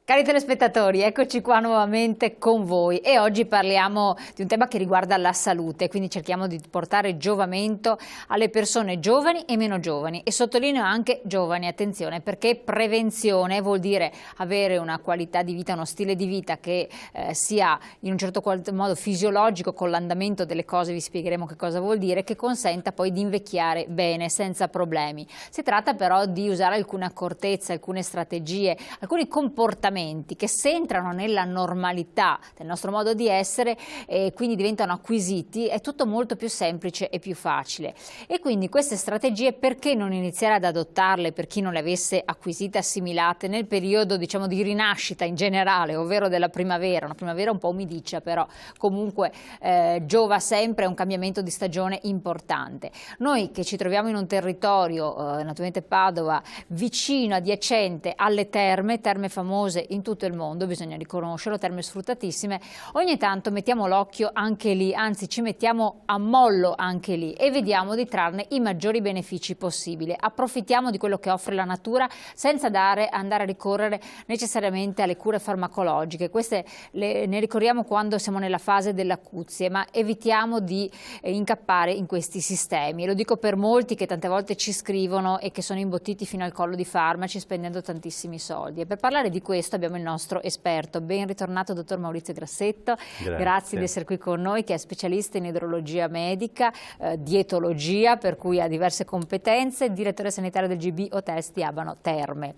Cari telespettatori, eccoci qua nuovamente con voi e oggi parliamo di un tema che riguarda la salute, quindi cerchiamo di portare giovamento alle persone giovani e meno giovani e sottolineo anche giovani, attenzione, perché prevenzione vuol dire avere una qualità di vita, uno stile di vita che sia in un certo modo fisiologico con l'andamento delle cose, vi spiegheremo che cosa vuol dire, che consenta poi di invecchiare bene, senza problemi. Si tratta però di usare alcune accortezze, alcune strategie, alcuni comportamenti che se entrano nella normalità del nostro modo di essere e quindi diventano acquisiti, è tutto molto più semplice e più facile. E quindi queste strategie perché non iniziare ad adottarle per chi non le avesse acquisite, assimilate nel periodo diciamo di rinascita in generale, ovvero della primavera, una primavera un po' umidiccia però comunque giova sempre, è un cambiamento di stagione importante. Noi che ci troviamo in un territorio, naturalmente Padova, vicino, adiacente alle terme famose in tutto il mondo, bisogna riconoscerlo, terme sfruttatissime, ogni tanto mettiamo l'occhio anche lì, anzi ci mettiamo a mollo anche lì e vediamo di trarne i maggiori benefici possibili. Approfittiamo di quello che offre la natura senza andare a ricorrere necessariamente alle cure farmacologiche. Queste ne ricorriamo quando siamo nella fase dell'acuzie, ma evitiamo di incappare in questi sistemi. E lo dico per molti che tante volte ci scrivono e che sono imbottiti fino al collo di farmaci spendendo tantissimi soldi. E per parlare di questo abbiamo il nostro esperto, ben ritornato dottor Maurizio Grassetto, grazie di essere qui con noi, che è specialista in idrologia medica, dietologia, per cui ha diverse competenze, direttore sanitario del GB Hotels di Abano Terme.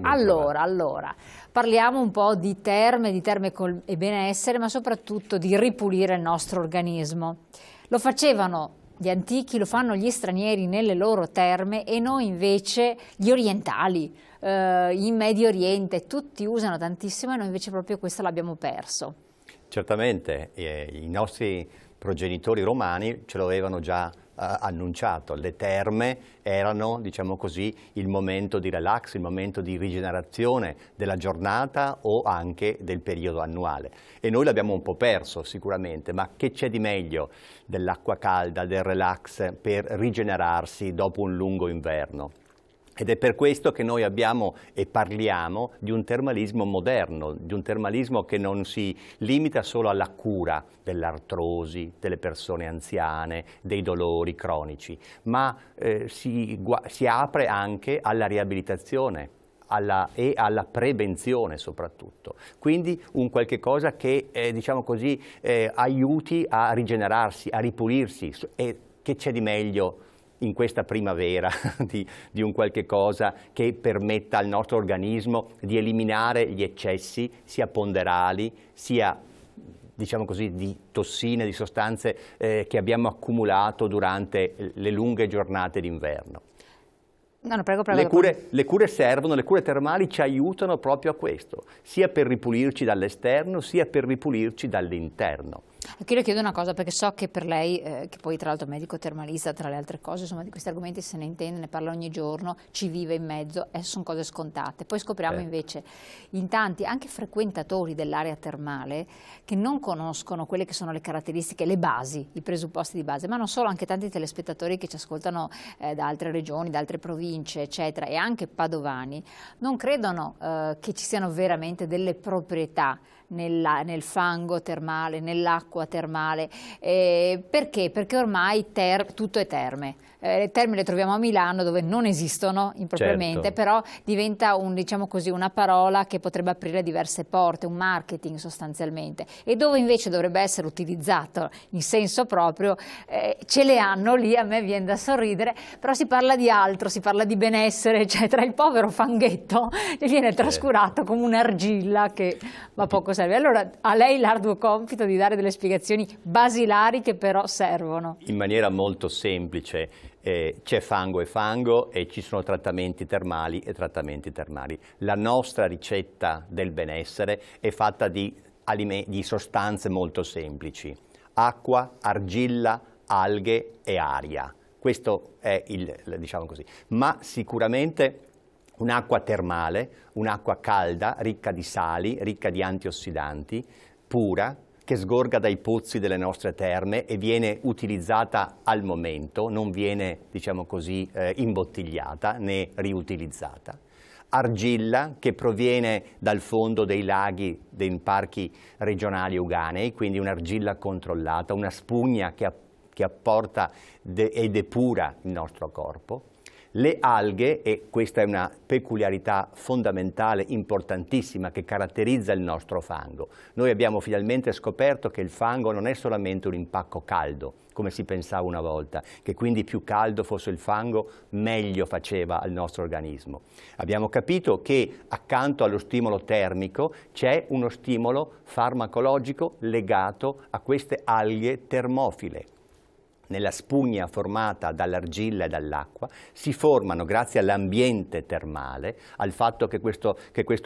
Allora, parliamo un po' di terme e benessere, ma soprattutto di ripulire il nostro organismo. Lo facevano gli antichi, lo fanno gli stranieri nelle loro terme e noi invece, gli orientali, in Medio Oriente, tutti usano tantissimo e noi invece proprio questo l'abbiamo perso. Certamente, i nostri progenitori romani ce lo avevano già annunciato, le terme erano, diciamo così, il momento di relax, il momento di rigenerazione della giornata o anche del periodo annuale. E noi l'abbiamo un po' perso sicuramente, ma che c'è di meglio dell'acqua calda, del relax per rigenerarsi dopo un lungo inverno? Ed è per questo che noi abbiamo e parliamo di un termalismo moderno, di un termalismo che non si limita solo alla cura dell'artrosi, delle persone anziane, dei dolori cronici, ma si apre anche alla riabilitazione e alla prevenzione soprattutto. Quindi un qualche cosa che diciamo così, aiuti a rigenerarsi, a ripulirsi. E che c'è di meglio in questa primavera di un qualche cosa che permetta al nostro organismo di eliminare gli eccessi sia ponderali sia diciamo così di tossine, di sostanze che abbiamo accumulato durante le lunghe giornate d'inverno. No, prego. Le cure servono, le cure termali ci aiutano proprio a questo, sia per ripulirci dall'esterno sia per ripulirci dall'interno. Qui le chiedo una cosa perché so che per lei, che poi tra l'altro medico termalista, tra le altre cose, insomma di questi argomenti se ne intende, ne parla ogni giorno, ci vive in mezzo e sono cose scontate. Poi scopriamo invece in tanti, anche frequentatori dell'area termale, che non conoscono quelle che sono le caratteristiche, le basi, i presupposti di base, ma non solo, anche tanti telespettatori che ci ascoltano da altre regioni, da altre province, eccetera, e anche padovani, non credono che ci siano veramente delle proprietà nel fango termale, nell'acqua termale. Perché? Perché ormai tutto è terme. Le terme le troviamo a Milano dove non esistono impropriamente, certo. Però diventa diciamo così, una parola che potrebbe aprire diverse porte, un marketing sostanzialmente, e dove invece dovrebbe essere utilizzato in senso proprio, ce le hanno lì, a me viene da sorridere, però si parla di altro, si parla di benessere, eccetera. Il povero fanghetto gli viene trascurato come un'argilla che va poco serve. Allora a lei l'arduo compito di dare delle spiegazioni basilari che però servono. In maniera molto semplice. C'è fango e fango e ci sono trattamenti termali e trattamenti termali. La nostra ricetta del benessere è fatta di sostanze molto semplici: acqua, argilla, alghe e aria. Questo è diciamo così. Ma sicuramente un'acqua termale, un'acqua calda, ricca di sali, ricca di antiossidanti, pura, che sgorga dai pozzi delle nostre terme e viene utilizzata al momento, non viene, diciamo così, imbottigliata né riutilizzata. argilla che proviene dal fondo dei laghi dei parchi regionali uganei, quindi un'argilla controllata, una spugna che apporta e depura il nostro corpo. Le alghe, e questa è una peculiarità fondamentale, importantissima, che caratterizza il nostro fango. Noi abbiamo finalmente scoperto che il fango non è solamente un impacco caldo, come si pensava una volta, che quindi più caldo fosse il fango meglio faceva al nostro organismo. Abbiamo capito che accanto allo stimolo termico c'è uno stimolo farmacologico legato a queste alghe termofile. Nella spugna formata dall'argilla e dall'acqua si formano, grazie all'ambiente termale, al fatto che questo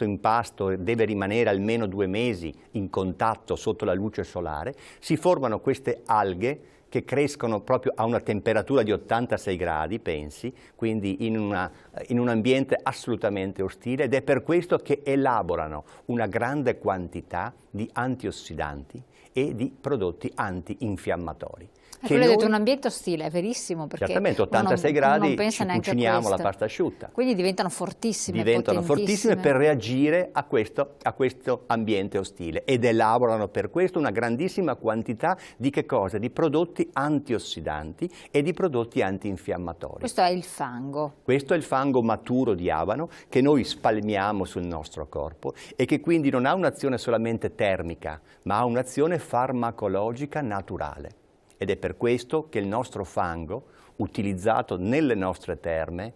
impasto deve rimanere almeno 2 mesi in contatto sotto la luce solare, si formano queste alghe che crescono proprio a una temperatura di 86 gradi, pensi, quindi in un ambiente assolutamente ostile, ed è per questo che elaborano una grande quantità di antiossidanti e di prodotti antinfiammatori. Ecco, lei ha detto un ambiente ostile, è verissimo, perché certamente 86 gradi ci cuciniamo la pasta asciutta. Quindi diventano fortissime, diventano fortissime per reagire a questo ambiente ostile, ed elaborano per questo una grandissima quantità di che cosa? Di prodotti antiossidanti e di prodotti antinfiammatori. Questo è il fango. Questo è il fango maturo di abano che noi spalmiamo sul nostro corpo e che quindi non ha un'azione solamente termica, ma ha un'azione farmacologica naturale. Ed è per questo che il nostro fango, utilizzato nelle nostre terme,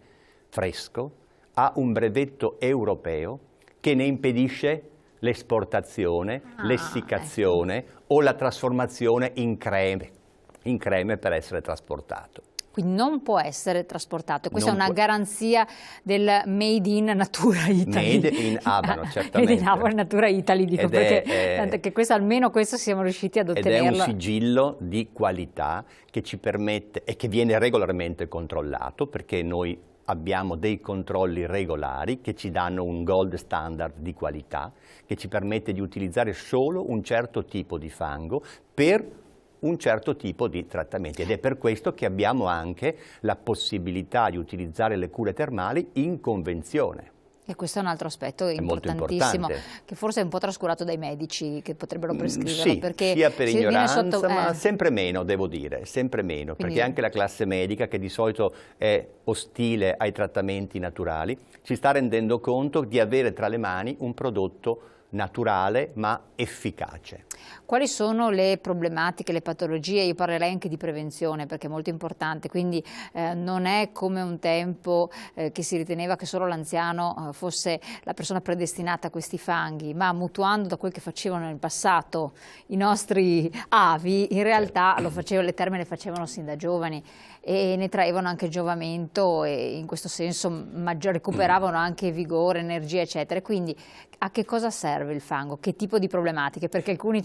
fresco, ha un brevetto europeo che ne impedisce l'esportazione, l'essiccazione o la trasformazione in creme per essere trasportato. Quindi non può essere trasportato. Questa è una garanzia del Made in Natura Italy. Made in Abano, certamente. Made in Abano Natura Italy, dico, perché questo, almeno questo siamo riusciti ad ottenerlo. Ed è un sigillo di qualità che ci permette e che viene regolarmente controllato, perché noi abbiamo dei controlli regolari che ci danno un gold standard di qualità, che ci permette di utilizzare solo un certo tipo di fango per un certo tipo di trattamenti, ed è per questo che abbiamo anche la possibilità di utilizzare le cure termali in convenzione. E questo è un altro aspetto importantissimo, che forse è un po' trascurato dai medici che potrebbero prescriverlo. Sì, perché sia per ignoranza, ma sempre meno, devo dire, sempre meno, quindi, perché anche la classe medica, che di solito è ostile ai trattamenti naturali, si sta rendendo conto di avere tra le mani un prodotto naturale ma efficace. Quali sono le problematiche, le patologie? Io parlerei anche di prevenzione, perché è molto importante, quindi non è come un tempo che si riteneva che solo l'anziano fosse la persona predestinata a questi fanghi, ma mutuando da quel che facevano nel passato i nostri avi, in realtà le terme le facevano sin da giovani e ne traevano anche giovamento, e in questo senso recuperavano anche vigore, energia, eccetera. Quindi a che cosa serve il fango? Che tipo di problematiche? Perché alcuni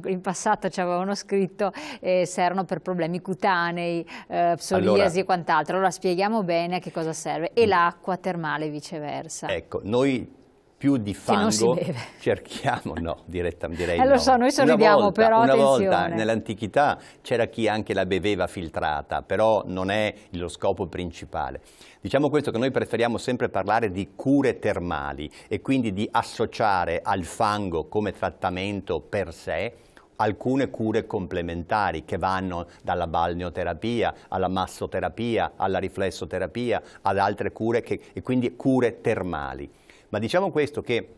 in passato ci avevano scritto servono per problemi cutanei, psoriasi e quant'altro. Allora spieghiamo bene a che cosa serve. E l'acqua termale viceversa. Ecco, noi più di fango cerchiamo, direi lo so, noi sorridiamo, però una attenzione. volta nell'antichità c'era chi anche la beveva filtrata, però non è lo scopo principale. Diciamo questo, che noi preferiamo sempre parlare di cure termali e quindi di associare al fango come trattamento per sé alcune cure complementari che vanno dalla balneoterapia alla massoterapia, alla riflessoterapia, ad altre cure e quindi cure termali. Ma diciamo questo, che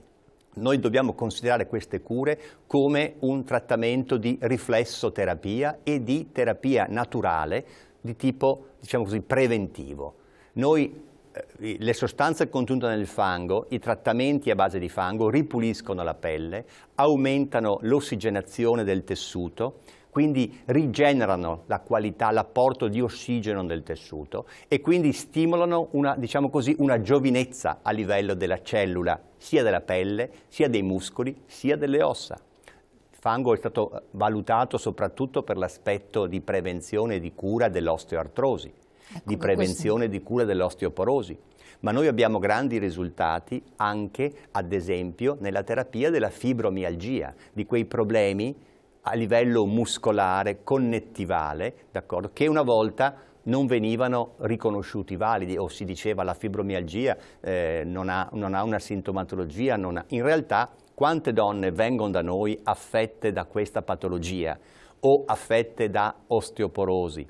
noi dobbiamo considerare queste cure come un trattamento di riflessoterapia e di terapia naturale di tipo, diciamo così, preventivo. Le sostanze contenute nel fango, i trattamenti a base di fango ripuliscono la pelle, aumentano l'ossigenazione del tessuto, quindi rigenerano la qualità, l'apporto di ossigeno del tessuto e quindi stimolano una giovinezza a livello della cellula, sia della pelle, sia dei muscoli, sia delle ossa. Il fango è stato valutato soprattutto per l'aspetto di prevenzione e di cura dell'osteoartrosi, di prevenzione e di cura dell'osteoporosi. Ma noi abbiamo grandi risultati anche, ad esempio, nella terapia della fibromialgia, di quei problemi a livello muscolare, connettivale, che una volta non venivano riconosciuti validi, o si diceva la fibromialgia non ha una sintomatologia, in realtà quante donne vengono da noi affette da questa patologia o affette da osteoporosi?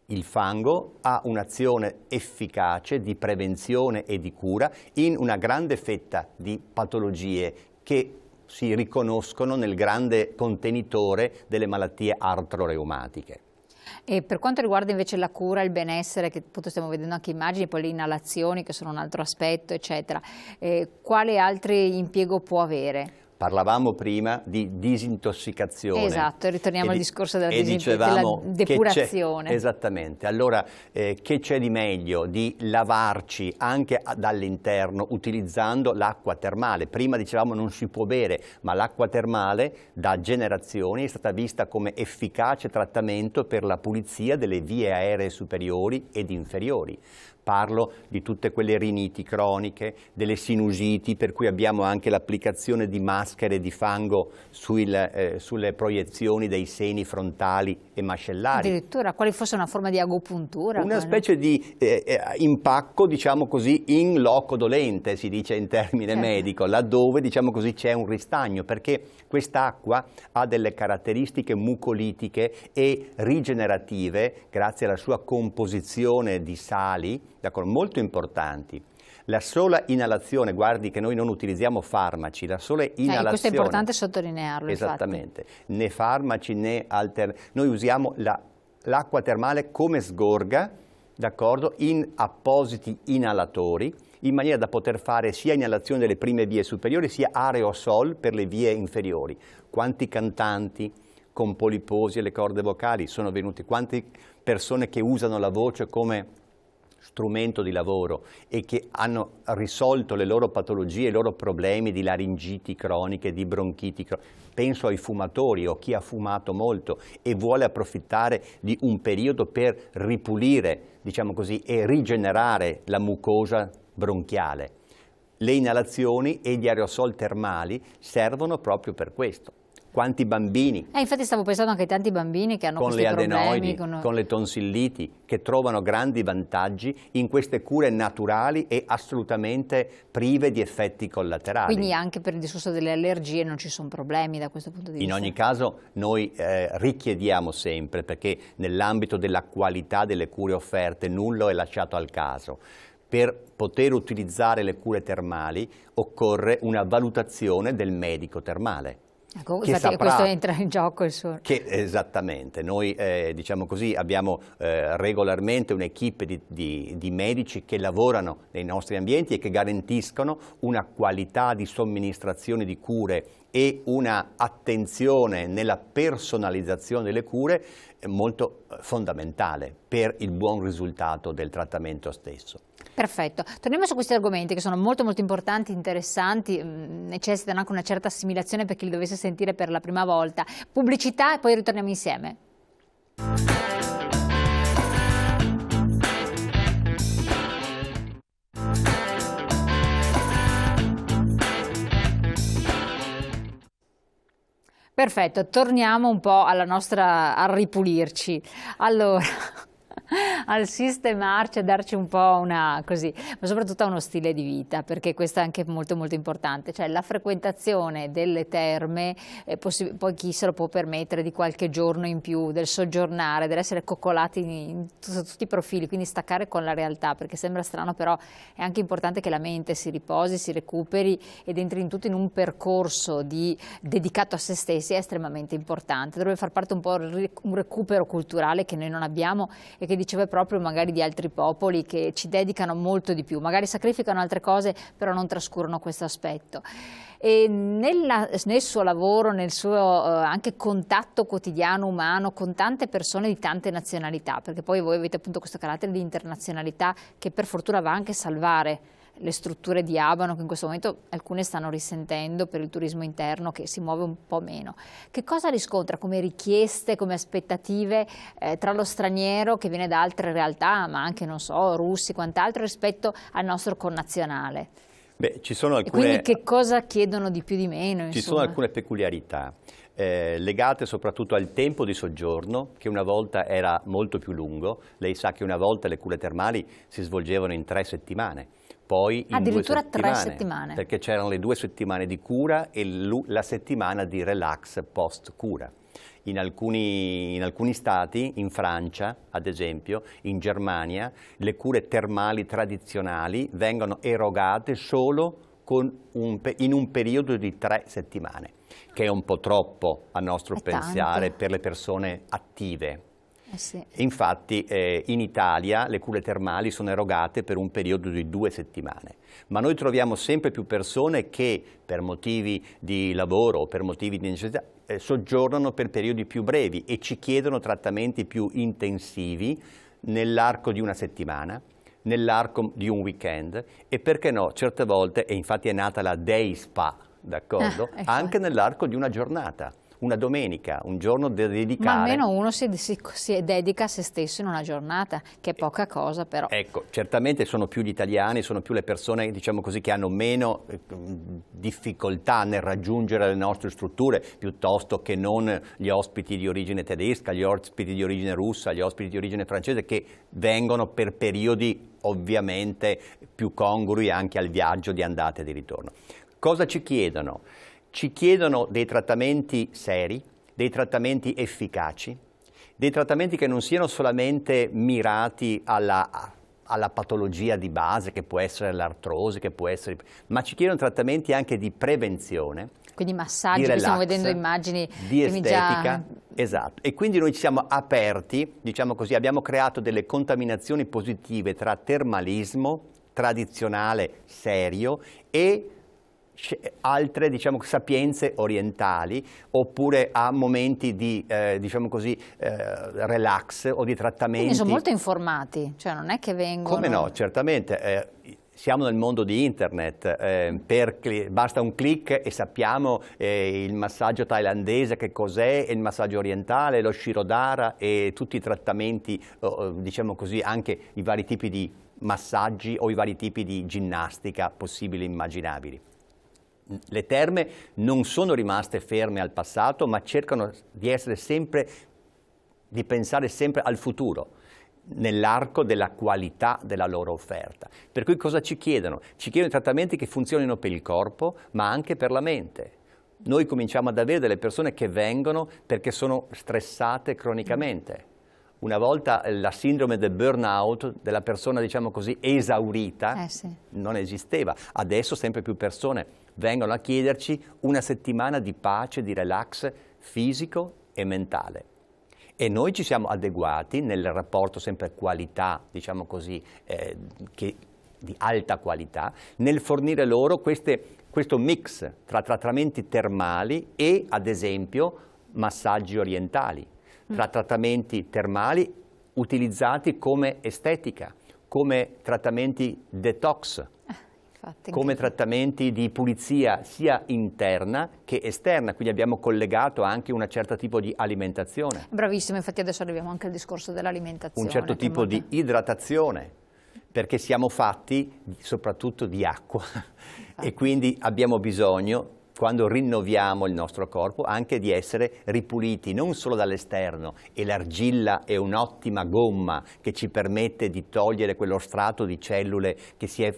Il fango ha un'azione efficace di prevenzione e di cura in una grande fetta di patologie che si riconoscono nel grande contenitore delle malattie artroreumatiche. E per quanto riguarda invece la cura e il benessere, che appunto stiamo vedendo anche immagini, poi le inalazioni che sono un altro aspetto, eccetera, quale altro impiego può avere? Parlavamo prima di disintossicazione. Esatto, ritorniamo al discorso della depurazione. Esattamente. Allora, che c'è di meglio di lavarci anche dall'interno utilizzando l'acqua termale? Prima dicevamo non si può bere, ma l'acqua termale da generazioni è stata vista come efficace trattamento per la pulizia delle vie aeree superiori ed inferiori. Parlo di tutte quelle riniti croniche, delle sinusiti, per cui abbiamo anche l'applicazione di maschere di fango sulle proiezioni dei seni frontali e mascellari. Addirittura, quale fosse una forma di agopuntura? Una specie di impacco, diciamo così, in loco dolente, si dice in termine medico, laddove, diciamo così, c'è un ristagno, perché quest'acqua ha delle caratteristiche mucolitiche e rigenerative, grazie alla sua composizione di sali, molto importanti. La sola inalazione, guardi che noi non utilizziamo farmaci, la sola inalazione... questo è importante sottolinearlo, esattamente, infatti. Né farmaci né noi usiamo l'acqua termale come sgorga, d'accordo, in appositi inalatori, in maniera da poter fare sia inalazione delle prime vie superiori, sia aerosol per le vie inferiori. Quanti cantanti con poliposi alle corde vocali sono venuti, quante persone che usano la voce come strumento di lavoro e che hanno risolto le loro patologie, i loro problemi di laringiti croniche, di bronchiti croniche. Penso ai fumatori o chi ha fumato molto e vuole approfittare di un periodo per ripulire, diciamo così, e rigenerare la mucosa bronchiale. Le inalazioni e gli aerosol termali servono proprio per questo. Quanti bambini, infatti stavo pensando anche ai tanti bambini che hanno con questi le adenoidi, problemi, con le tonsilliti, che trovano grandi vantaggi in queste cure naturali e assolutamente prive di effetti collaterali. Quindi anche per il discorso delle allergie non ci sono problemi da questo punto di vista? In ogni caso noi richiediamo sempre, perché nell'ambito della qualità delle cure offerte nulla è lasciato al caso. Per poter utilizzare le cure termali occorre una valutazione del medico termale. Ecco, infatti questo entra in gioco il suo... Esattamente, noi diciamo così abbiamo regolarmente un'equipe di medici che lavorano nei nostri ambienti e che garantiscono una qualità di somministrazione di cure e una attenzione nella personalizzazione delle cure molto fondamentale per il buon risultato del trattamento stesso. Perfetto, torniamo su questi argomenti che sono molto importanti, interessanti, necessitano anche una certa assimilazione per chi li dovesse sentire per la prima volta. Pubblicità e poi ritorniamo insieme. Perfetto, torniamo un po' alla nostra, a ripulirci. Allora... al sistemarci, a darci un po' una così, ma soprattutto a uno stile di vita, perché questo è anche molto importante, cioè la frequentazione delle terme, poi chi se lo può permettere di qualche giorno in più, del soggiornare, dell'essere coccolati in tutti i profili, quindi staccare con la realtà, perché sembra strano, però è anche importante che la mente si riposi, si recuperi ed entri in tutto in un percorso dedicato a se stessi, è estremamente importante, dovrebbe far parte un po' un recupero culturale che noi non abbiamo e che diceva proprio magari di altri popoli che ci dedicano molto di più, magari sacrificano altre cose però non trascurano questo aspetto. E nel suo lavoro, nel suo anche contatto quotidiano umano con tante persone di tante nazionalità, perché poi voi avete appunto questo carattere di internazionalità che per fortuna va anche a salvare le strutture di Abano che in questo momento alcune stanno risentendo per il turismo interno che si muove un po' meno. Che cosa riscontra come richieste, come aspettative tra lo straniero che viene da altre realtà, ma anche non so, russi, quant'altro, rispetto al nostro connazionale? Beh, ci sono alcune... E quindi che cosa chiedono di più di meno? Ci sono alcune peculiarità. legate soprattutto al tempo di soggiorno, che una volta era molto più lungo. Lei sa che una volta le cure termali si svolgevano in 3 settimane, poi in 2 Addirittura settimane, 3 settimane. perché c'erano le 2 settimane di cura e la settimana di relax post-cura. In alcuni stati, in Francia ad esempio, in Germania, le cure termali tradizionali vengono erogate solo in un periodo di 3 settimane, che è un po' troppo a nostro pensare per le persone attive. Sì. Infatti in Italia le cure termali sono erogate per un periodo di 2 settimane, ma noi troviamo sempre più persone che per motivi di lavoro o per motivi di necessità soggiornano per periodi più brevi e ci chiedono trattamenti più intensivi nell'arco di una settimana, nell'arco di un weekend e perché no, certe volte, e infatti è nata la Day Spa, d'accordo? Anche nell'arco di una giornata. Una domenica, un giorno da dedicare. Ma almeno uno si dedica a se stesso in una giornata, che è poca cosa però. Ecco, certamente sono più gli italiani, sono più le persone, diciamo così, che hanno meno difficoltà nel raggiungere le nostre strutture, piuttosto che non gli ospiti di origine tedesca, gli ospiti di origine russa, gli ospiti di origine francese, che vengono per periodi ovviamente più congrui anche al viaggio di andata e di ritorno. Cosa ci chiedono? Ci chiedono dei trattamenti seri, dei trattamenti efficaci, dei trattamenti che non siano solamente mirati alla patologia di base, che può essere l'artrosi, ma ci chiedono trattamenti anche di prevenzione. Quindi massaggi, relax, stiamo vedendo immagini di estetica, esatto. E quindi noi ci siamo aperti, diciamo così, abbiamo creato delle contaminazioni positive tra termalismo tradizionale, serio, e altre, diciamo, sapienze orientali, oppure a momenti di, diciamo così, relax o di trattamenti. Quindi sono molto informati, cioè non è che vengono... Come no, certamente. Siamo nel mondo di internet, basta un click e sappiamo il massaggio thailandese che cos'è, il massaggio orientale, lo Shirodhara e tutti i trattamenti, diciamo così, anche i vari tipi di massaggi o i vari tipi di ginnastica possibili e immaginabili. Le terme non sono rimaste ferme al passato, ma cercano di pensare sempre al futuro, nell'arco della qualità della loro offerta. Per cui cosa ci chiedono? Ci chiedono trattamenti che funzionino per il corpo, ma anche per la mente. Noi cominciamo ad avere delle persone che vengono perché sono stressate cronicamente. Una volta la sindrome del burnout, della persona, diciamo così, esaurita, non esisteva. Adesso sempre più persone vengono a chiederci una settimana di pace, di relax fisico e mentale. E noi ci siamo adeguati nel rapporto sempre qualità, diciamo così, di alta qualità, nel fornire loro questo mix tra trattamenti termali e, ad esempio, massaggi orientali, tra trattamenti termali utilizzati come estetica, come trattamenti detox, come trattamenti di pulizia sia interna che esterna, quindi abbiamo collegato anche un certo tipo di alimentazione. Bravissimo, infatti adesso arriviamo anche al discorso dell'alimentazione. Un certo tipo di idratazione, perché siamo fatti soprattutto di acqua e quindi abbiamo bisogno, quando rinnoviamo il nostro corpo, anche di essere ripuliti non solo dall'esterno, e l'argilla è un'ottima gomma che ci permette di togliere quello strato di cellule che si è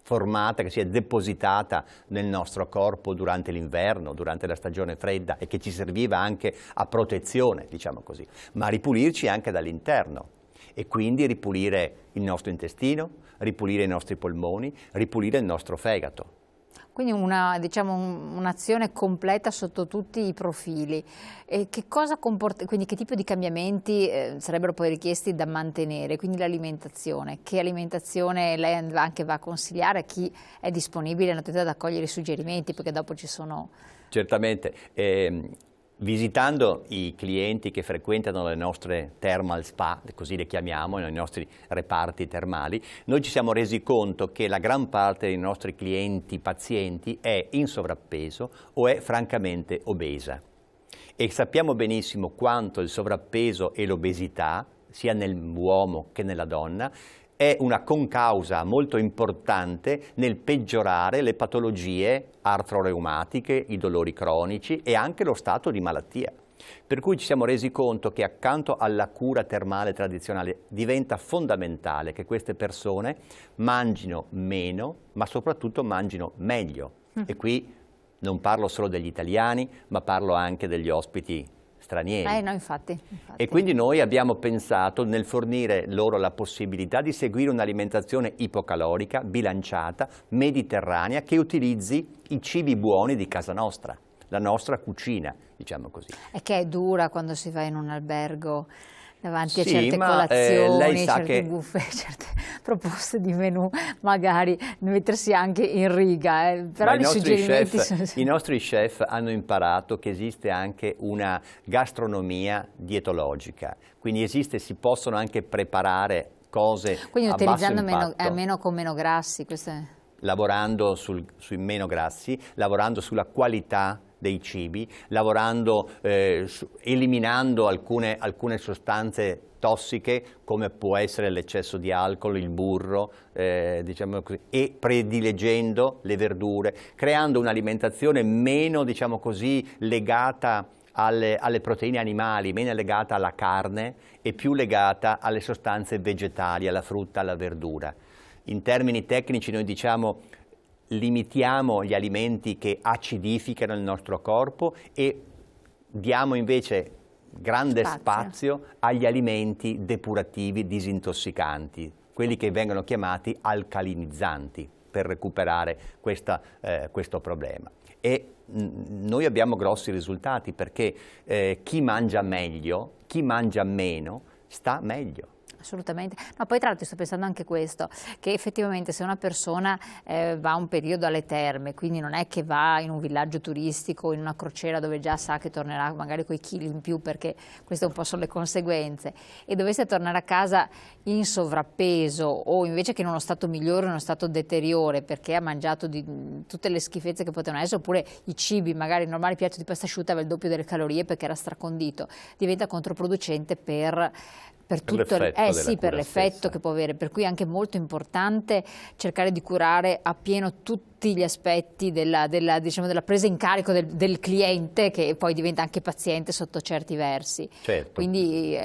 formata, che si è depositata nel nostro corpo durante l'inverno, durante la stagione fredda e che ci serviva anche a protezione, diciamo così, ma ripulirci anche dall'interno e quindi ripulire il nostro intestino, ripulire i nostri polmoni, ripulire il nostro fegato. Quindi un'azione completa sotto tutti i profili. E che cosa comporta, quindi che tipo di cambiamenti sarebbero poi richiesti da mantenere? Quindi l'alimentazione, che alimentazione lei anche va a consigliare a chi è disponibile ad accogliere i suggerimenti, perché dopo ci sono... Certamente. Visitando i clienti che frequentano le nostre thermal spa, così le chiamiamo, nei nostri reparti termali, noi ci siamo resi conto che la gran parte dei nostri clienti pazienti è in sovrappeso o è francamente obesa. E sappiamo benissimo quanto il sovrappeso e l'obesità, sia nell'uomo che nella donna, è una concausa molto importante nel peggiorare le patologie artroreumatiche, i dolori cronici e anche lo stato di malattia. Per cui ci siamo resi conto che accanto alla cura termale tradizionale diventa fondamentale che queste persone mangino meno, ma soprattutto mangino meglio. E qui non parlo solo degli italiani, ma parlo anche degli ospiti stranieri. No, infatti. E quindi noi abbiamo pensato nel fornire loro la possibilità di seguire un'alimentazione ipocalorica, bilanciata, mediterranea, che utilizzi i cibi buoni di casa nostra, la nostra cucina, diciamo così. E che è dura quando si va in un albergo davanti a Sì, certe ma, colazioni, lei sa certe che buffet, certe proposte di menù, magari mettersi anche in riga. Però Ma i suggerimenti i nostri chef hanno imparato che esiste anche una gastronomia dietologica, quindi si possono anche preparare cose quindi a basso utilizzando impatto. con meno grassi. Questo è... Lavorando sui meno grassi, lavorando sulla qualità dei cibi, lavorando, eliminando alcune sostanze tossiche come può essere l'eccesso di alcol, il burro, diciamo così, e prediligendo le verdure, creando un'alimentazione meno, diciamo così, legata alle proteine animali, meno legata alla carne e più legata alle sostanze vegetali, alla frutta, alla verdura. In termini tecnici noi diciamo limitiamo gli alimenti che acidificano il nostro corpo e diamo invece grande spazio agli alimenti depurativi, disintossicanti, quelli che vengono chiamati alcalinizzanti per recuperare questo problema. E noi abbiamo grossi risultati perché chi mangia meglio, chi mangia meno, sta meglio. Assolutamente. No, poi tra l'altro sto pensando anche questo, che effettivamente se una persona va un periodo alle terme, quindi non è che va in un villaggio turistico o in una crociera dove già sa che tornerà magari coi chili in più, perché queste un po' sono le conseguenze, e dovesse tornare a casa in sovrappeso o invece che in uno stato migliore, in uno stato deteriore, perché ha mangiato tutte le schifezze che potevano essere, oppure i cibi, magari il normale piatto di pasta asciutta aveva il doppio delle calorie perché era stracondito, diventa controproducente per tutto l'effetto che può avere, per cui è anche molto importante cercare di curare appieno tutti gli aspetti della presa in carico del cliente, che poi diventa anche paziente sotto certi versi. Certo. Quindi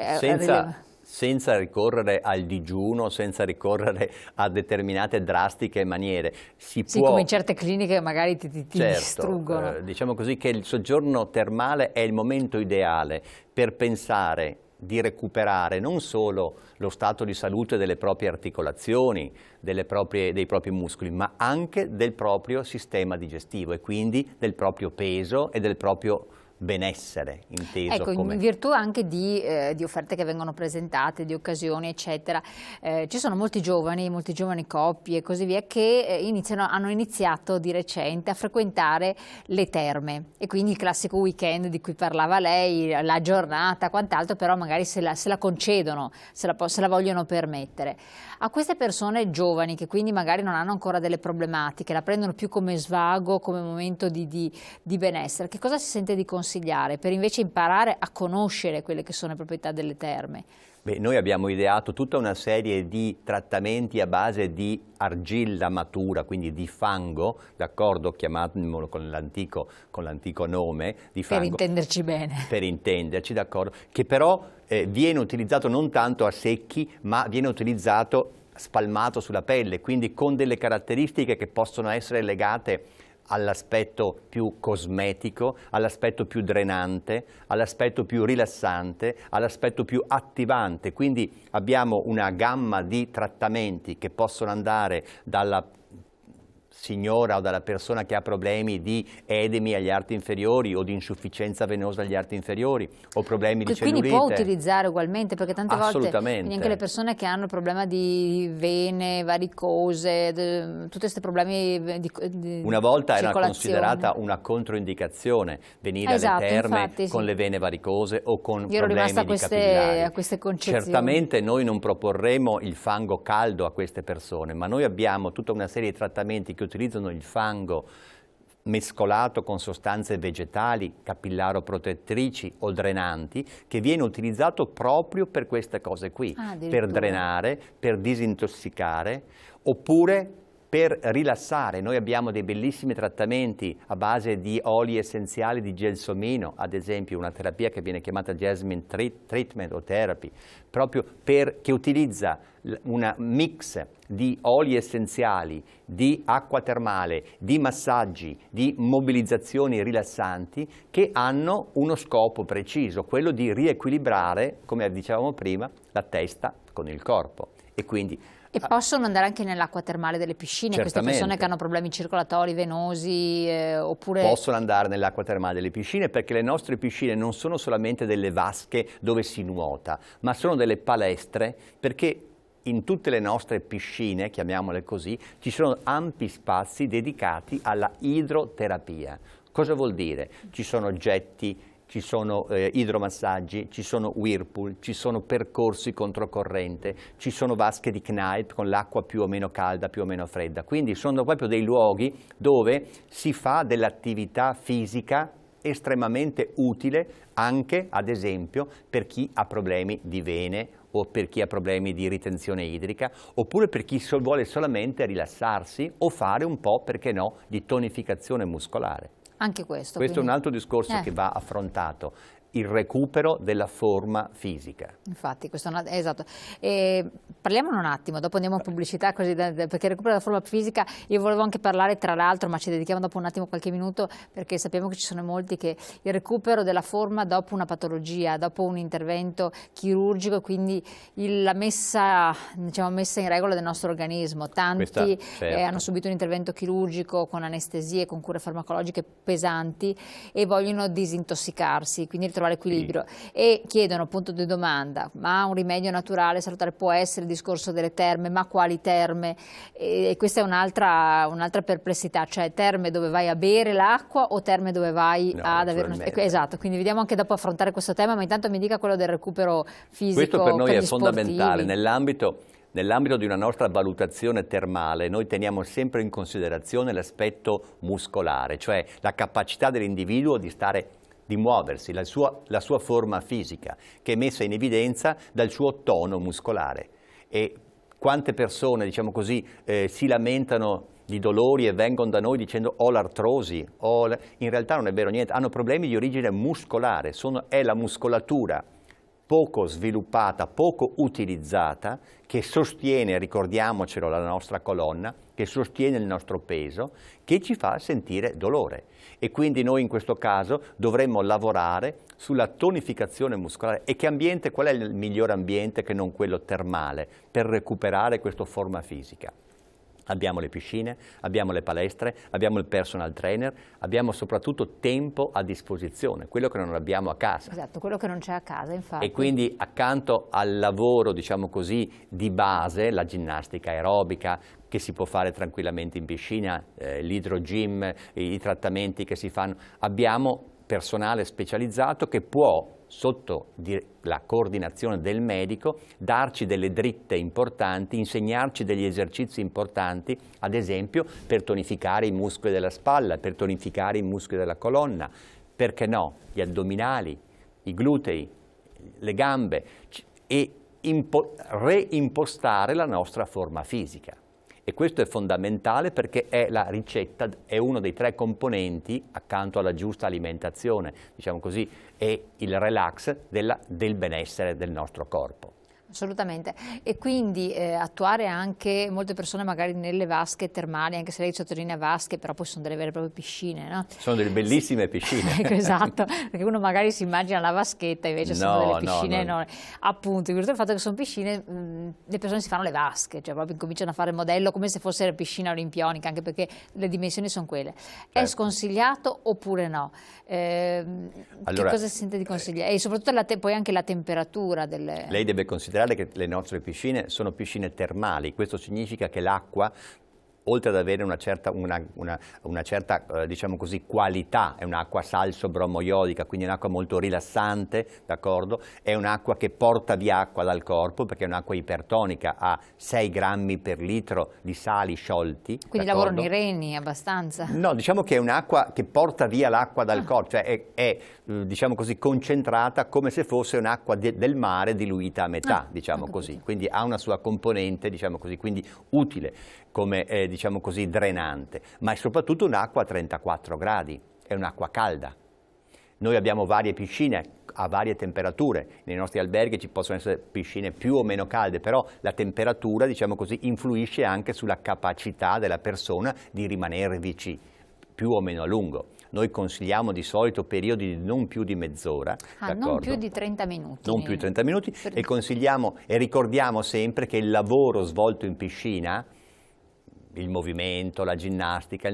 senza ricorrere al digiuno, senza ricorrere a determinate drastiche maniere. Sì, come in certe cliniche magari ti distruggono. Diciamo così che il soggiorno termale è il momento ideale per pensare di recuperare non solo lo stato di salute delle proprie articolazioni, dei propri muscoli, ma anche del proprio sistema digestivo e quindi del proprio peso e del proprio benessere inteso. Ecco, in virtù anche di offerte che vengono presentate, di occasioni eccetera, ci sono molti giovani coppie e così via che hanno iniziato di recente a frequentare le terme, e quindi il classico weekend di cui parlava lei, la giornata, quant'altro, però magari se la concedono, se la vogliono permettere. A queste persone giovani che quindi magari non hanno ancora delle problematiche, la prendono più come svago, come momento di benessere, che cosa si sente di consigliare per invece imparare a conoscere quelle che sono le proprietà delle terme? Beh, noi abbiamo ideato tutta una serie di trattamenti a base di argilla matura, quindi di fango, d'accordo, chiamiamolo con l'antico nome di fango. Per intenderci bene. Per intenderci, d'accordo, che però viene utilizzato non tanto a secchi, ma viene utilizzato spalmato sulla pelle, quindi con delle caratteristiche che possono essere legate all'aspetto più cosmetico, all'aspetto più drenante, all'aspetto più rilassante, all'aspetto più attivante. Quindi abbiamo una gamma di trattamenti che possono andare dalla signora o dalla persona che ha problemi di edemi agli arti inferiori o di insufficienza venosa agli arti inferiori o problemi di cellulite. Quindi può utilizzare ugualmente, perché tante volte anche le Assolutamente. persone che hanno il problema di vene, varicose, tutti questi problemi di una volta era circolazione. considerata una controindicazione venire Esatto, alle terme infatti, con sì. le vene varicose o con Io ero problemi rimasta di capillari. a queste concezioni. Certamente noi non proporremo il fango caldo a queste persone, ma noi abbiamo tutta una serie di trattamenti che utilizzano il fango mescolato con sostanze vegetali, capillaroprotettrici o drenanti, che viene utilizzato proprio per queste cose qui, per drenare, per disintossicare, oppure per rilassare. Noi abbiamo dei bellissimi trattamenti a base di oli essenziali di gelsomino, ad esempio una terapia che viene chiamata Jasmine Treatment o Therapy, proprio che utilizza una mix di oli essenziali, di acqua termale, di massaggi, di mobilizzazioni rilassanti che hanno uno scopo preciso, quello di riequilibrare, come dicevamo prima, la testa con il corpo. E possono andare anche nell'acqua termale delle piscine, queste persone che hanno problemi circolatori, venosi, oppure... Possono andare nell'acqua termale delle piscine, perché le nostre piscine non sono solamente delle vasche dove si nuota, ma sono delle palestre, perché in tutte le nostre piscine, chiamiamole così, ci sono ampi spazi dedicati alla idroterapia. Cosa vuol dire? Ci sono getti, ci sono idromassaggi, ci sono whirlpool, ci sono percorsi controcorrente, ci sono vasche di Kneipp con l'acqua più o meno calda, più o meno fredda. Quindi sono proprio dei luoghi dove si fa dell'attività fisica estremamente utile anche, ad esempio, per chi ha problemi di vene o per chi ha problemi di ritenzione idrica, oppure per chi vuole solamente rilassarsi o fare un po', perché no, di tonificazione muscolare. Anche questo. Questo è un altro discorso che va affrontato, il recupero della forma fisica. Infatti, questo è esatto. Parliamone un attimo, dopo andiamo a pubblicità, così perché il recupero della forma fisica, io volevo anche parlare tra l'altro, ma ci dedichiamo dopo un attimo, qualche minuto, perché sappiamo che ci sono molti che il recupero della forma dopo una patologia, dopo un intervento chirurgico, quindi la messa in regola del nostro organismo. Tanti hanno subito un intervento chirurgico con anestesie, con cure farmacologiche pesanti e vogliono disintossicarsi, quindi ritrovare l'equilibrio, e chiedono, punto di domanda, ma un rimedio naturale salutare può essere il discorso delle terme, ma quali terme? E questa è un'altra perplessità, cioè terme dove vai a bere l'acqua o terme dove vai ad avere esatto, quindi vediamo anche dopo affrontare questo tema, ma intanto mi dica quello del recupero fisico. Questo per noi è fondamentale, sportivi. Nell'ambito di una nostra valutazione termale noi teniamo sempre in considerazione l'aspetto muscolare, cioè la capacità dell'individuo di muoversi, la sua forma fisica, che è messa in evidenza dal suo tono muscolare. E quante persone, diciamo così, si lamentano di dolori e vengono da noi dicendo ho l'artrosi, in realtà non è vero niente, hanno problemi di origine muscolare, è la muscolatura poco sviluppata, poco utilizzata, che sostiene, ricordiamocelo, la nostra colonna, che sostiene il nostro peso, che ci fa sentire dolore. E quindi noi in questo caso dovremmo lavorare sulla tonificazione muscolare. E che ambiente, qual è il migliore ambiente che non quello termale per recuperare questa forma fisica? Abbiamo le piscine, abbiamo le palestre, abbiamo il personal trainer, abbiamo soprattutto tempo a disposizione, quello che non abbiamo a casa. Esatto, quello che non c'è a casa, infatti. E quindi accanto al lavoro, diciamo così, di base, la ginnastica aerobica, che si può fare tranquillamente in piscina, l'hidrogym, i trattamenti che si fanno, abbiamo personale specializzato che può, sotto la coordinazione del medico, darci delle dritte importanti, insegnarci degli esercizi importanti, ad esempio per tonificare i muscoli della spalla, per tonificare i muscoli della colonna, perché no, gli addominali, i glutei, le gambe, e reimpostare la nostra forma fisica. E questo è fondamentale perché è la ricetta, è uno dei 3 componenti, accanto alla giusta alimentazione, diciamo così, e il relax del benessere del nostro corpo. Assolutamente, e quindi attuare anche molte persone magari nelle vasche termali, anche se lei sottolinea vasche, però poi sono delle vere e proprie piscine, no? Sono delle bellissime piscine. Ecco, esatto, perché uno magari si immagina la vaschetta, invece sono delle piscine enormi. Appunto, in virtù del fatto che sono piscine, le persone si fanno le vasche, cioè proprio incominciano a fare il modello come se fosse piscina olimpionica, anche perché le dimensioni sono quelle. Certo. È sconsigliato oppure no? Allora, che cosa si sente di consigliare? E soprattutto poi anche la temperatura delle... Lei deve considerare che le nostre piscine sono piscine termali, questo significa che l'acqua oltre ad avere una certa diciamo così, qualità, è un'acqua salso-bromoiodica, quindi è un'acqua molto rilassante, d'accordo? È un'acqua che porta via acqua dal corpo, perché è un'acqua ipertonica, ha 6 grammi per litro di sali sciolti. Quindi lavorano i reni abbastanza? No, diciamo che è un'acqua che porta via l'acqua dal corpo, cioè è diciamo così, concentrata come se fosse un'acqua del mare diluita a metà, diciamo così. Quindi ha una sua componente, diciamo così, quindi utile come diciamo così, drenante, ma è soprattutto un'acqua a 34 gradi, è un'acqua calda. Noi abbiamo varie piscine a varie temperature, nei nostri alberghi ci possono essere piscine più o meno calde, però la temperatura, diciamo così, influisce anche sulla capacità della persona di rimanervici più o meno a lungo. Noi consigliamo di solito periodi di non più di mezz'ora. Non più di 30 minuti. Non più di 30 minuti e consigliamo e ricordiamo sempre che il lavoro svolto in piscina, il movimento, la ginnastica,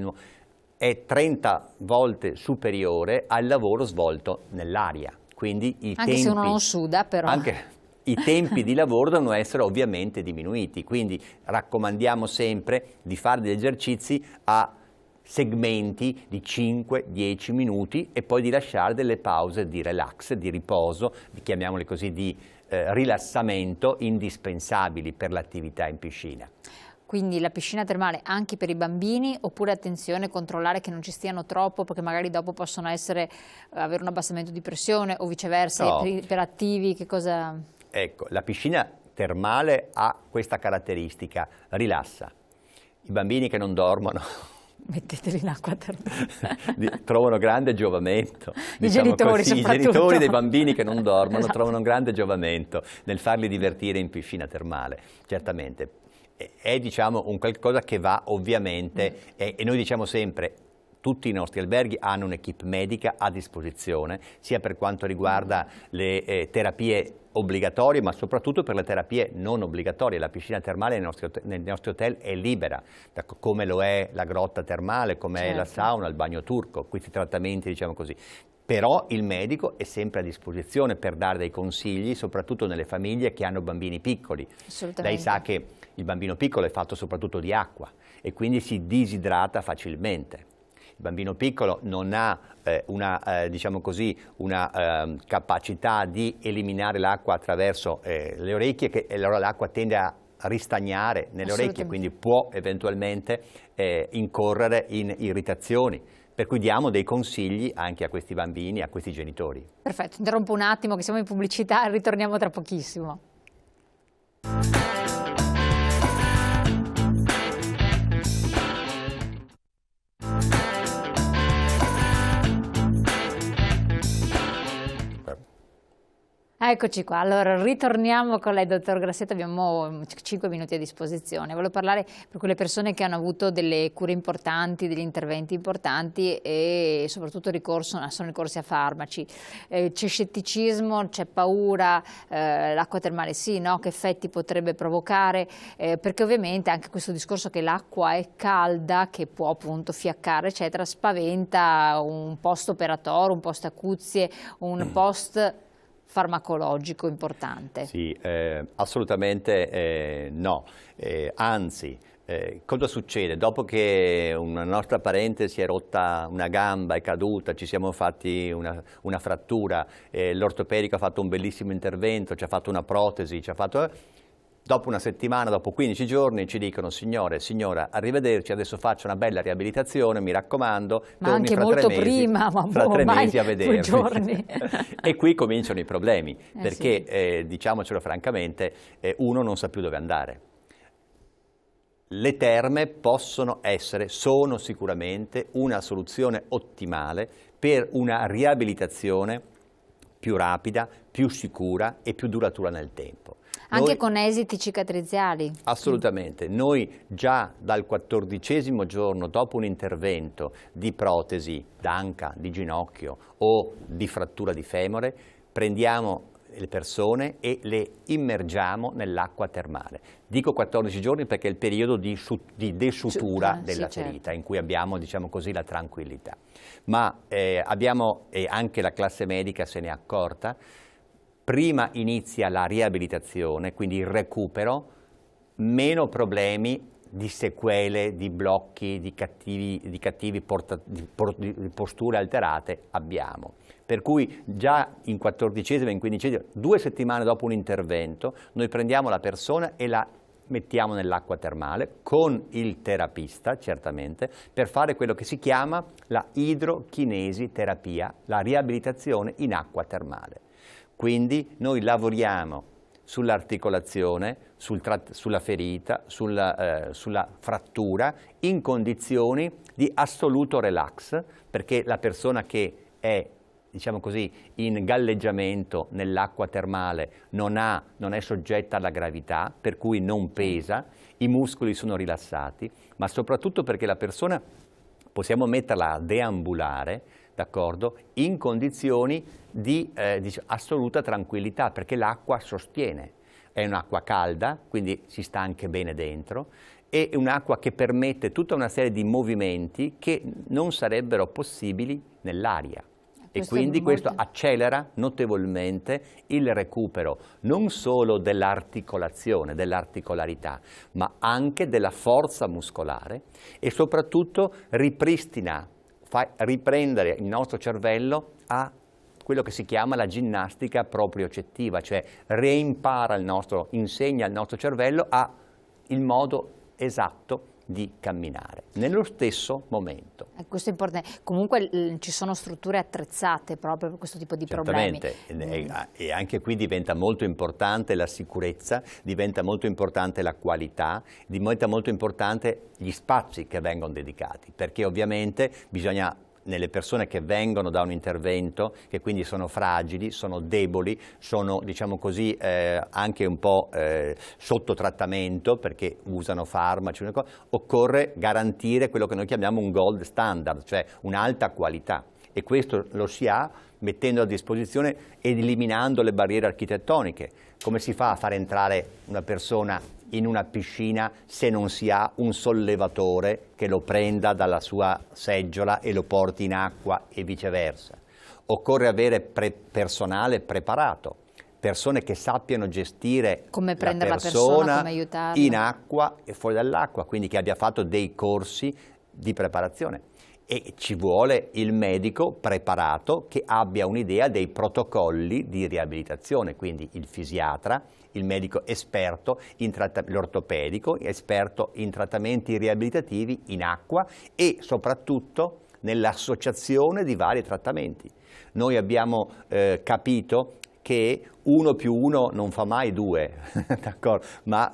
è 30 volte superiore al lavoro svolto nell'aria. Quindi anche se uno non suda, però. Anche i tempi di lavoro devono essere ovviamente diminuiti, quindi raccomandiamo sempre di fare degli esercizi a segmenti di 5-10 minuti e poi di lasciare delle pause di relax, di riposo, chiamiamole così, di rilassamento indispensabili per l'attività in piscina. Quindi la piscina termale anche per i bambini, oppure attenzione, controllare che non ci stiano troppo, perché magari dopo possono avere un abbassamento di pressione o viceversa, no. iperattivi, che cosa? Ecco, la piscina termale ha questa caratteristica, rilassa. I bambini che non dormono metteteli in acqua termale. Trovano grande giovamento. I genitori soprattutto. I genitori dei bambini che non dormono trovano un grande giovamento nel farli divertire in piscina termale, certamente. È diciamo un qualcosa che va ovviamente, e noi diciamo sempre, tutti i nostri alberghi hanno un'equipe medica a disposizione, sia per quanto riguarda le terapie obbligatorie, ma soprattutto per le terapie non obbligatorie. La piscina termale nei nostri hotel è libera, come lo è la grotta termale, come è la sauna, il bagno turco, questi trattamenti, diciamo così. Però il medico è sempre a disposizione per dare dei consigli, soprattutto nelle famiglie che hanno bambini piccoli. Lei sa che il bambino piccolo è fatto soprattutto di acqua e quindi si disidrata facilmente. Il bambino piccolo non ha diciamo così, una capacità di eliminare l'acqua attraverso le orecchie, e allora l'acqua tende a ristagnare nelle orecchie, quindi può eventualmente incorrere in irritazioni. Per cui diamo dei consigli anche a questi bambini, a questi genitori. Perfetto, interrompo un attimo che siamo in pubblicità, ritorniamo tra pochissimo. Eccoci qua, allora ritorniamo con lei, dottor Grassetto, abbiamo 5 minuti a disposizione. Volevo parlare per quelle persone che hanno avuto delle cure importanti, degli interventi importanti e soprattutto sono ricorsi a farmaci. C'è scetticismo, c'è paura, l'acqua termale sì, no? Che effetti potrebbe provocare? Perché ovviamente anche questo discorso che l'acqua è calda, che può appunto fiaccare, eccetera, spaventa un post operatorio, un post acuzie, un post farmacologico importante. Sì, assolutamente no, anzi, cosa succede? Dopo che una nostra parente si è rotta una gamba, è caduta, ci siamo fatti una frattura, l'ortopedico ha fatto un bellissimo intervento, ci ha fatto una protesi, dopo una settimana, dopo 15 giorni ci dicono: signore, signora, arrivederci, adesso faccio una bella riabilitazione, mi raccomando, ma anche molto prima, ma fra 3 mesi a vedermi. 2 giorni. E qui cominciano i problemi, perché diciamocelo francamente, uno non sa più dove andare. Le terme sono sicuramente una soluzione ottimale per una riabilitazione più rapida, più sicura e più duratura nel tempo. Anche con esiti cicatriziali? Assolutamente. Noi già dal 14° giorno, dopo un intervento di protesi d'anca, di ginocchio o di frattura di femore, prendiamo le persone e le immergiamo nell'acqua termale. Dico 14 giorni perché è il periodo di desutura della ferita, in cui abbiamo, diciamo così, la tranquillità. Ma abbiamo, e anche la classe medica se n'è accorta, prima inizia la riabilitazione, quindi il recupero, meno problemi di sequele, di blocchi, di posture alterate abbiamo. Per cui già in 14ª e in 15ª, 2 settimane dopo un intervento, noi prendiamo la persona e la mettiamo nell'acqua termale con il terapista, certamente, per fare quello che si chiama la idrokinesi terapia, la riabilitazione in acqua termale. Quindi noi lavoriamo sull'articolazione, sulla ferita, sulla frattura, in condizioni di assoluto relax, perché la persona che è, diciamo così, in galleggiamento nell'acqua termale non è soggetta alla gravità, per cui non pesa, i muscoli sono rilassati, ma soprattutto perché la persona possiamo metterla a deambulare, d'accordo, in condizioni di assoluta tranquillità, perché l'acqua sostiene. È un'acqua calda, quindi si sta anche bene dentro, è un'acqua che permette tutta una serie di movimenti che non sarebbero possibili nell'aria. E quindi questo accelera notevolmente il recupero non solo dell'articolazione, dell'articolarità, ma anche della forza muscolare e soprattutto ripristina, fa riprendere il nostro cervello a quello che si chiama la ginnastica propriocettiva, cioè insegna al nostro cervello il modo esatto di camminare nello stesso momento. Questo è importante. Comunque ci sono strutture attrezzate proprio per questo tipo di problemi. E anche qui diventa molto importante la sicurezza, diventa molto importante la qualità, diventa molto importante gli spazi che vengono dedicati, perché ovviamente bisogna, nelle persone che vengono da un intervento, che quindi sono fragili, sono deboli, sono, diciamo così, anche un po' sotto trattamento perché usano farmaci, occorre garantire quello che noi chiamiamo un gold standard, cioè un'alta qualità, e questo lo si ha mettendo a disposizione ed eliminando le barriere architettoniche. Come si fa a far entrare una persona in una piscina se non si ha un sollevatore che lo prenda dalla sua seggiola e lo porti in acqua e viceversa? Occorre avere personale preparato, persone che sappiano gestire come prendere la persona, come aiutarla in acqua e fuori dall'acqua, quindi che abbia fatto dei corsi di preparazione. E ci vuole il medico preparato che abbia un'idea dei protocolli di riabilitazione, quindi il fisiatra, il medico esperto, l'ortopedico, esperto in trattamenti riabilitativi in acqua e soprattutto nell'associazione di vari trattamenti. Noi abbiamo capito che 1 più 1 non fa mai 2, d'accordo? Ma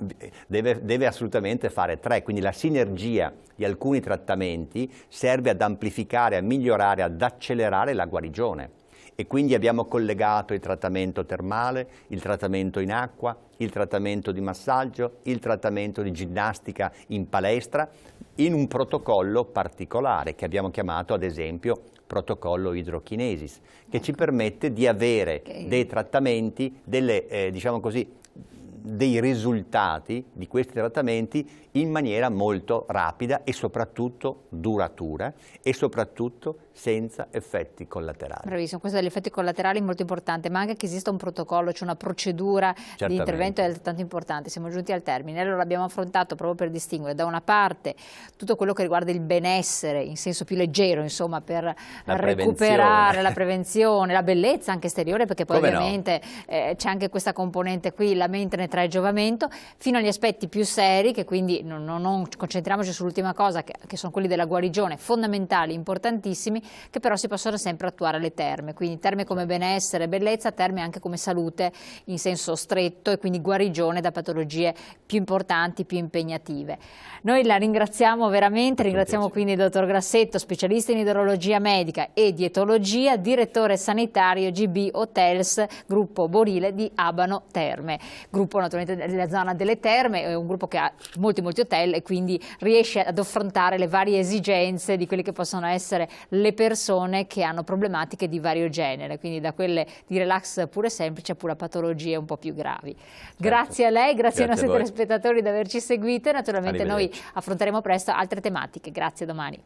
deve assolutamente fare 3, quindi la sinergia di alcuni trattamenti serve ad amplificare, a migliorare, ad accelerare la guarigione. E quindi abbiamo collegato il trattamento termale, il trattamento in acqua, il trattamento di massaggio, il trattamento di ginnastica in palestra, in un protocollo particolare che abbiamo chiamato ad esempio protocollo idrokinesis, che ci permette di avere dei trattamenti, diciamo così, dei risultati di questi trattamenti in maniera molto rapida e soprattutto duratura e soprattutto senza effetti collaterali. Bravissimo, questo degli effetti collaterali è molto importante, ma anche che esista un protocollo, cioè una procedura di intervento è altrettanto importante. Siamo giunti al termine, allora abbiamo affrontato proprio per distinguere da una parte tutto quello che riguarda il benessere in senso più leggero, insomma, per recuperare la prevenzione, la bellezza anche esteriore, perché poi ovviamente c'è anche questa componente qui, la mente ne trae giovamento, fino agli aspetti più seri, che quindi non concentriamoci sull'ultima cosa, che sono quelli della guarigione, fondamentali, importantissimi, che però si possono sempre attuare alle terme, quindi terme come benessere, bellezza, terme anche come salute in senso stretto e quindi guarigione da patologie più importanti, più impegnative. Noi la ringraziamo veramente, ringraziamo quindi il dottor Grassetto, specialista in idrologia medica e dietologia, direttore sanitario GB Hotels, gruppo Borile di Abano Terme, gruppo naturalmente della zona delle terme, è un gruppo che ha molti hotel e quindi riesce ad affrontare le varie esigenze di quelle che possono essere le persone che hanno problematiche di vario genere, quindi da quelle di relax pure semplice pure a patologie un po' più gravi. Grazie a lei, grazie ai nostri telespettatori di averci seguito e naturalmente noi affronteremo presto altre tematiche. Grazie, a domani.